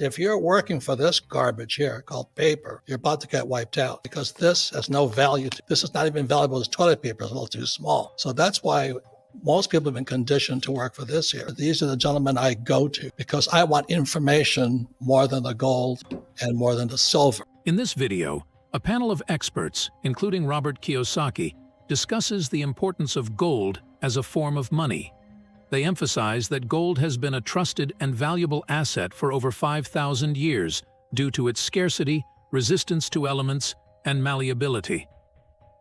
If you're working for this garbage here called paper, you're about to get wiped out because this has no value. This is not even valuable as toilet paper. It's a little too small. So that's why most people have been conditioned to work for this here. These are the gentlemen I go to because I want information more than the gold and more than the silver. In this video, a panel of experts, including Robert Kiyosaki, discusses the importance of gold as a form of money. They emphasize that gold has been a trusted and valuable asset for over 5,000 years due to its scarcity, resistance to elements, and malleability.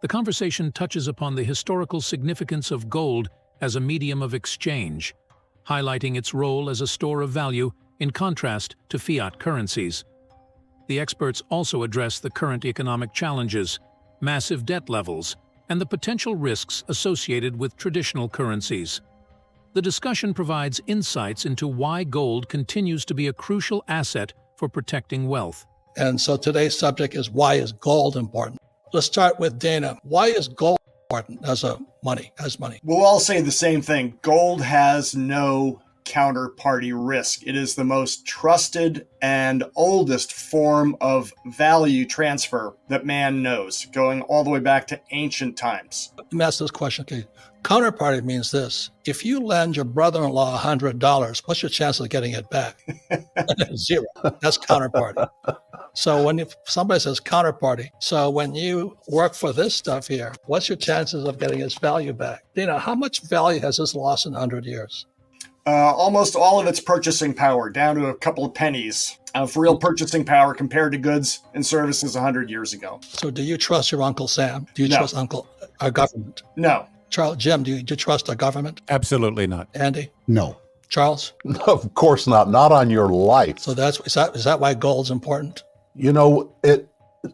The conversation touches upon the historical significance of gold as a medium of exchange, highlighting its role as a store of value in contrast to fiat currencies. The experts also address the current economic challenges, massive debt levels, and the potential risks associated with traditional currencies. The discussion provides insights into why gold continues to be a crucial asset for protecting wealth. And so today's subject is, why is gold important? Let's start with Dana. Why is gold important as money? We'll all say the same thing. Gold has no counterparty risk. It is the most trusted and oldest form of value transfer that man knows, going all the way back to ancient times. Let me ask this question. Okay. Counterparty means this. If you lend your brother-in-law $100, what's your chance of getting it back? Zero. That's counterparty. So when somebody says counterparty, so when you work for this stuff here, what's your chances of getting its value back? Dana, how much value has this lost in 100 years? Almost all of its purchasing power, down to a couple of pennies of real purchasing power compared to goods and services 100 years ago. So do you trust your Uncle Sam? Do you trust our government? No. Jim, do you trust our government? Absolutely not. Andy? No. Charles? No, of course not. Not on your life. So is that why gold's important? You know, it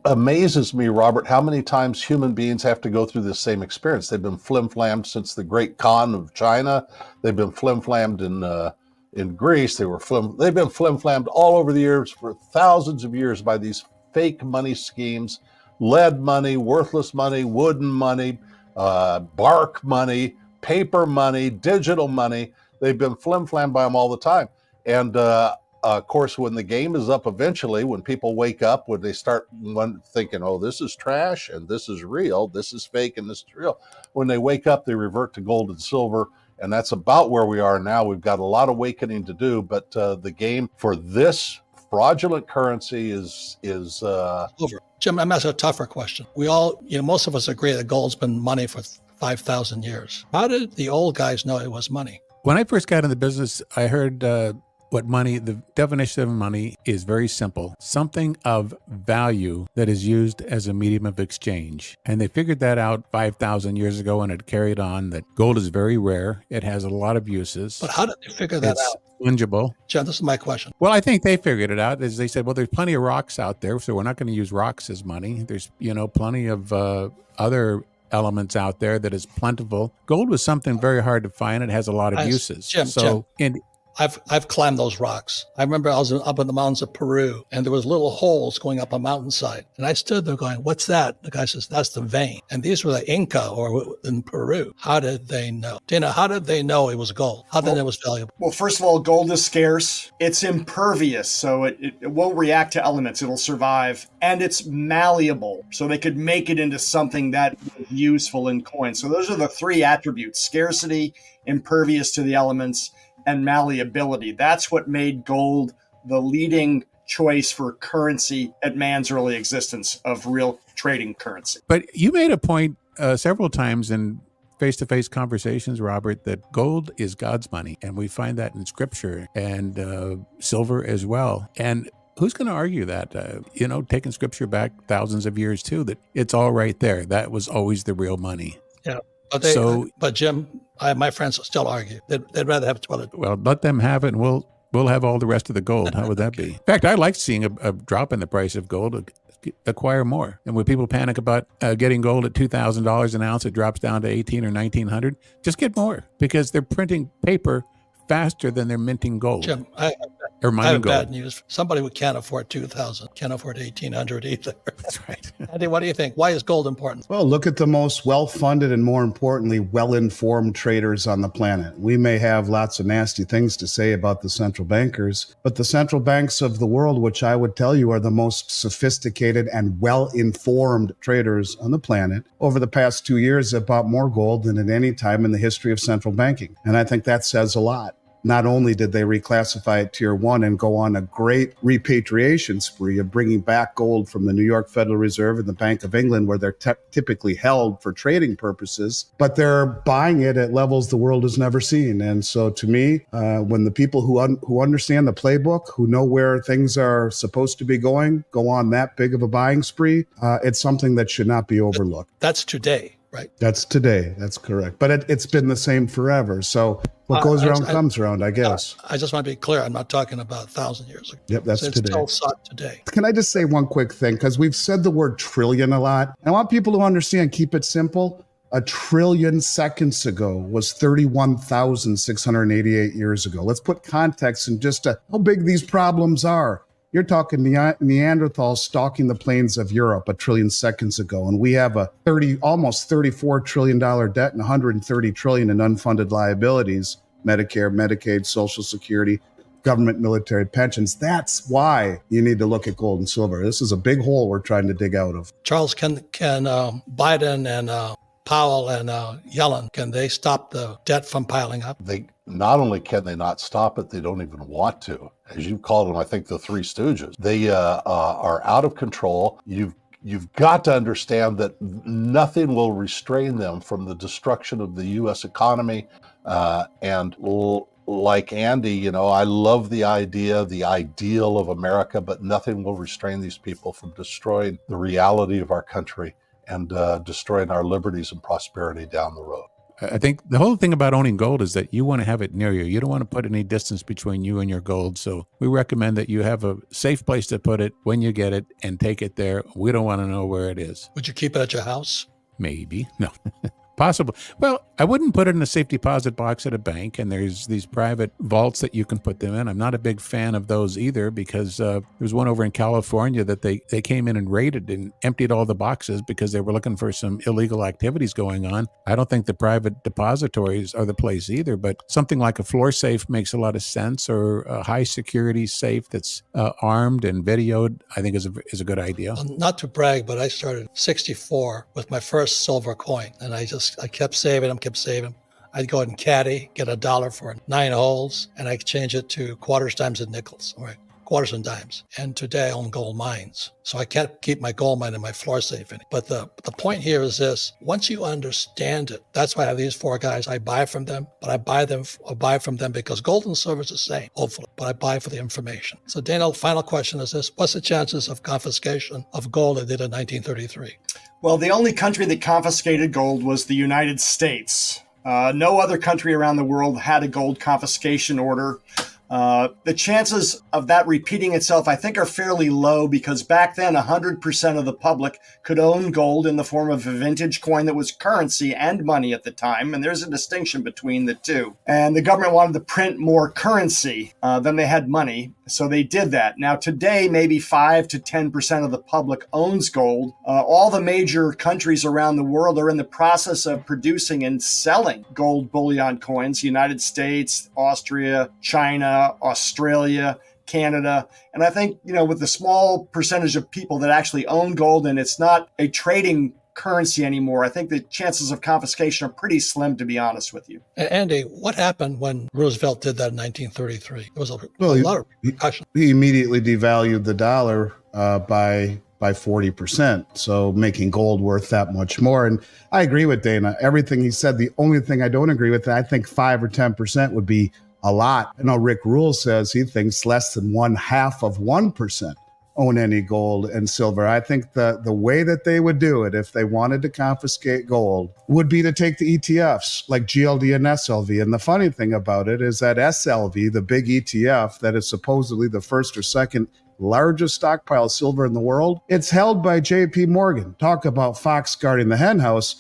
amazes me, Robert, how many times human beings have to go through this same experience. They've been flim-flammed since the Great Khan of China. They've been flim-flammed in Greece. They've been flim-flammed all over the years for thousands of years by these fake money schemes, lead money, worthless money, wooden money, bark money, paper money, digital money. They've been flim-flammed by them all the time. And of course, when the game is up eventually, when people wake up, when they start thinking, oh, this is trash and this is real, this is fake and this is real. When they wake up, they revert to gold and silver. And that's about where we are now. We've got a lot of awakening to do, but the game for this fraudulent currency is over. Jim, I'm asking a tougher question. We all, most of us agree that gold's been money for 5,000 years. How did the old guys know it was money? When I first got in the business, I heard the definition of money is very simple. Something of value that is used as a medium of exchange. And they figured that out 5,000 years ago, and it carried on that gold is very rare. It has a lot of uses. But how did they figure that out? Fungible. Jim, this is my question. Well, I think they figured it out. As they said, well, there's plenty of rocks out there, so we're not going to use rocks as money. There's, plenty of other elements out there that is plentiful. Gold was something very hard to find. It has a lot of uses. Jim. I've climbed those rocks. I remember I was up in the mountains of Peru, and there was little holes going up a mountainside. And I stood there going, what's that? The guy says, that's the vein. And these were the Inca or in Peru. How did they know? Dana, how did they know it was gold? How did they know it was valuable? Well, first of all, gold is scarce. It's impervious, so it won't react to elements. It'll survive. And it's malleable, so they could make it into something that is useful in coins. So those are the three attributes: scarcity, impervious to the elements, and malleability. That's what made gold the leading choice for currency at man's early existence of real trading currency. But you made a point several times in face-to-face conversations, Robert, that gold is God's money. And we find that in scripture, and silver as well. And who's going to argue that, taking scripture back thousands of years too, that it's all right there. That was always the real money. Yeah. But Jim, my friends still argue. They'd rather have toilet. Well, let them have it, and we'll have all the rest of the gold. How would that be? In fact, I like seeing a drop in the price of gold, acquire more. And when people panic about getting gold at $2,000 an ounce, it drops down to $1,800 or $1,900. Just get more, because they're printing paper faster than they're minting gold. Jim, Or I mining have bad gold. news. Somebody who can't afford 2,000 can't afford 1,800 either. That's right. Andy, what do you think? Why is gold important? Well, look at the most well-funded and, more importantly, well-informed traders on the planet. We may have lots of nasty things to say about the central bankers, but the central banks of the world, which I would tell you are the most sophisticated and well-informed traders on the planet, over the past 2 years have bought more gold than at any time in the history of central banking. And I think that says a lot. Not only did they reclassify it Tier 1 and go on a great repatriation spree of bringing back gold from the New York Federal Reserve and the Bank of England, where they're typically held for trading purposes, but they're buying it at levels the world has never seen. And so to me, when the people who understand the playbook, who know where things are supposed to be going, go on that big of a buying spree, it's something that should not be overlooked. That's today, right? That's today. That's correct. But it's been the same forever. So what goes around comes around, I guess. I just want to be clear. I'm not talking about 1,000 years ago. Yep, that's It's today. still sought today. Can I just say one quick thing? Because we've said the word trillion a lot. I want people to understand, keep it simple. A trillion seconds ago was 31,688 years ago. Let's put context in just how big these problems are. You're talking Neanderthals stalking the plains of Europe a trillion seconds ago, and we have a almost $34 trillion debt and 130 trillion in unfunded liabilities, Medicare, Medicaid, Social Security, government, military pensions. That's why you need to look at gold and silver. This is a big hole we're trying to dig out of. Charles, can Biden and Powell and Yellen, can they stop the debt from piling up? They not only can they not stop it, they don't even want to. As you called them, I think the Three Stooges. They are out of control. You've got to understand that nothing will restrain them from the destruction of the U.S. economy. Like Andy, I love the idea, the ideal of America, but nothing will restrain these people from destroying the reality of our country and destroying our liberties and prosperity down the road. I think the whole thing about owning gold is that you want to have it near you. You don't want to put any distance between you and your gold. So we recommend that you have a safe place to put it when you get it and take it there. We don't want to know where it is. Would you keep it at your house? Maybe. No. Possible. Well, I wouldn't put it in a safe deposit box at a bank, and there's these private vaults that you can put them in. I'm not a big fan of those either, because there's one over in California that they came in and raided and emptied all the boxes because they were looking for some illegal activities going on. I don't think the private depositories are the place either, but something like a floor safe makes a lot of sense, or a high security safe that's armed and videoed, I think is a good idea. Well, not to brag, but I started 64 with my first silver coin, and I kept saving them. I'd go and caddy, get $1 for 9 holes, and I exchange it to quarters, dimes, and nickels, or quarters and dimes. And today I own gold mines. So I can't keep my gold mine in my floor safe anymore. But the point here is this: once you understand it, that's why I have these 4 guys. I buy from them, but I buy from them because gold and silver is the same, hopefully, but I buy for the information. So Dana, final question is this: what's the chances of confiscation of gold they did in 1933? Well, the only country that confiscated gold was the United States. No other country around the world had a gold confiscation order. The chances of that repeating itself, I think, are fairly low, because back then 100% of the public could own gold in the form of a vintage coin that was currency and money at the time. And there's a distinction between the two. And the government wanted to print more currency than they had money. So they did that. Now, today, maybe 5 to 10% of the public owns gold. All the major countries around the world are in the process of producing and selling gold bullion coins: United States, Austria, China, Australia, Canada. And I think, with the small percentage of people that actually own gold and it's not a trading currency anymore, I think the chances of confiscation are pretty slim, to be honest with you. Andy, what happened when Roosevelt did that in 1933? It was a lot of repercussions. He immediately devalued the dollar by 40%, so making gold worth that much more. And I agree with Dana. Everything he said. The only thing I don't agree with, I think 5 or 10% would be a lot. I know Rick Rule says he thinks less than 0.5% own any gold and silver. I think the way that they would do it, if they wanted to confiscate gold, would be to take the ETFs like GLD and SLV. And the funny thing about it is that SLV, the big ETF that is supposedly the first or second largest stockpile of silver in the world, it's held by JP Morgan. Talk about Fox guarding the hen house.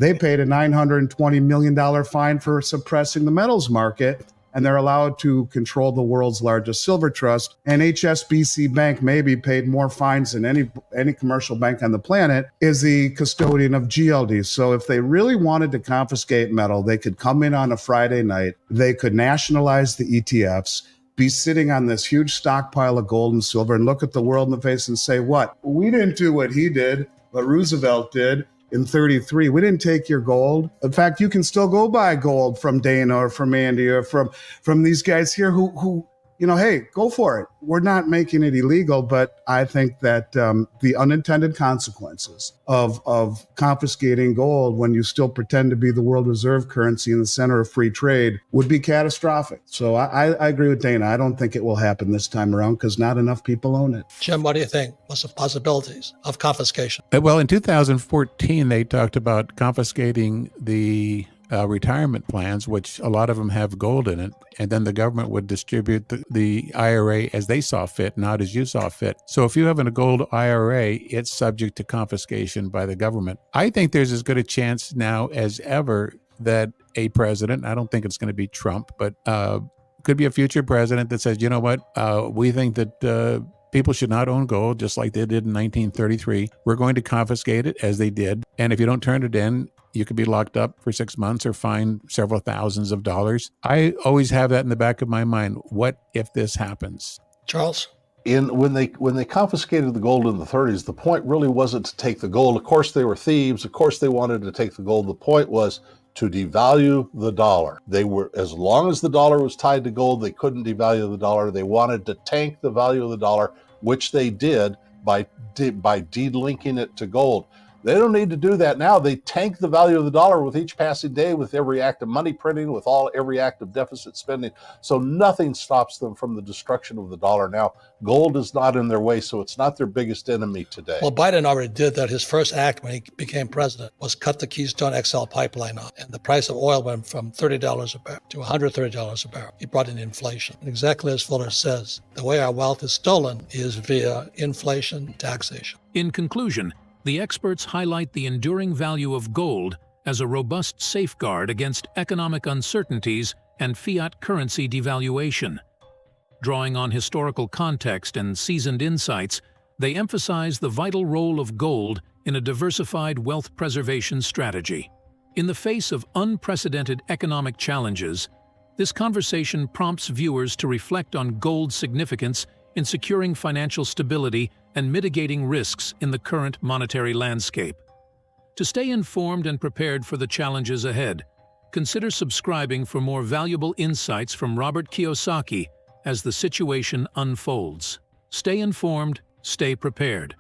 They paid a $920 million fine for suppressing the metals market. and they're allowed to control the world's largest silver trust. And HSBC Bank, maybe paid more fines than any commercial bank on the planet, is the custodian of GLD. So if they really wanted to confiscate metal, they could come in on a Friday night, they could nationalize the ETFs, be sitting on this huge stockpile of gold and silver, and look at the world in the face and say, what? We didn't do what he did, what Roosevelt did in 33. We didn't take your gold. In fact, you can still go buy gold from Dana or from Andy or from these guys here who hey, go for it. We're not making it illegal, but I think that the unintended consequences of confiscating gold when you still pretend to be the world reserve currency in the center of free trade would be catastrophic. So I agree with Dana. I don't think it will happen this time around because not enough people own it. Jim, what do you think? What's the possibilities of confiscation? Well, in 2014, they talked about confiscating the retirement plans, which a lot of them have gold in it, and then the government would distribute the IRA as they saw fit, not as you saw fit. So if you have a gold IRA, it's subject to confiscation by the government. I think there's as good a chance now as ever that a president, I don't think it's going to be Trump, but could be a future president that says, you know what, we think that people should not own gold, just like they did in 1933. We're going to confiscate it as they did. And if you don't turn it in, you could be locked up for 6 months or fined several thousands of dollars. I always have that in the back of my mind. What if this happens? Charles? When they confiscated the gold in the 30s, the point really wasn't to take the gold. Of course, they were thieves. Of course, they wanted to take the gold. The point was to devalue the dollar. They were, as long as the dollar was tied to gold, they couldn't devalue the dollar. They wanted to tank the value of the dollar, which they did by delinking it to gold. They don't need to do that now. They tank the value of the dollar with each passing day, with every act of money printing, with every act of deficit spending. So nothing stops them from the destruction of the dollar now. Gold is not in their way, so it's not their biggest enemy today. Well, Biden already did that. His first act when he became president was cut the Keystone XL pipeline off, and the price of oil went from $30 a barrel to $130 a barrel. He brought in inflation. And exactly as Fuller says, the way our wealth is stolen is via inflation, taxation. In conclusion, the experts highlight the enduring value of gold as a robust safeguard against economic uncertainties and fiat currency devaluation. Drawing on historical context and seasoned insights, they emphasize the vital role of gold in a diversified wealth preservation strategy. In the face of unprecedented economic challenges, this conversation prompts viewers to reflect on gold's significance in securing financial stability and mitigating risks in the current monetary landscape. To stay informed and prepared for the challenges ahead, consider subscribing for more valuable insights from Robert Kiyosaki as the situation unfolds. Stay informed, stay prepared.